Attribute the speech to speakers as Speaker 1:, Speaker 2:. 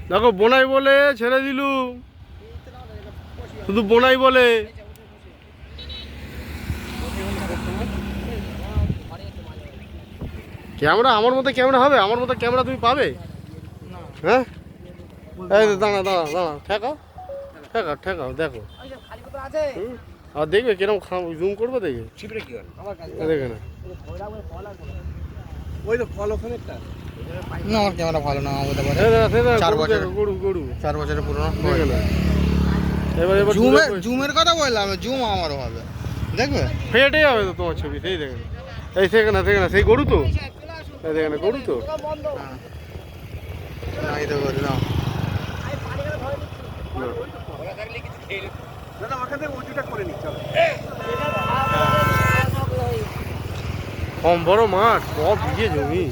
Speaker 1: দেখো বোনাই বলে ছেড়ে দিলু, শুধু বোনাই বলে। ক্যামেরা আমার মতো ক্যামেরা হবে? আমার মতো ক্যামেরা তুমি পাবে? হ্যাঁ, এই দাঁড়া দাঁড়া দাঁড়া, ঠেকাও ঠেকাও ঠেকাও, দেখো। আর দেখবে কিরকম জুম করবো, দেখবে দেখে না। ওই তো ফল ওখানে একটা।
Speaker 2: না আমার ক্যামেরা ভালো না হতে পারে, 4 বছর
Speaker 1: গরু গরু
Speaker 2: 4 বছরের পুরনো।
Speaker 1: এবার এবার
Speaker 2: জুমের কথা বললাম, জুম আমারও হবে, দেখবে
Speaker 1: ফেটে যাবে তো তোমার ছবি। সেই দেখে না, এই থেকে না থেকে না, সেই গরু তো, এই দেখে না গরু তো।
Speaker 2: এই তো গরু না,
Speaker 1: কম বড় মাঠ, 100 বিঘে জমি।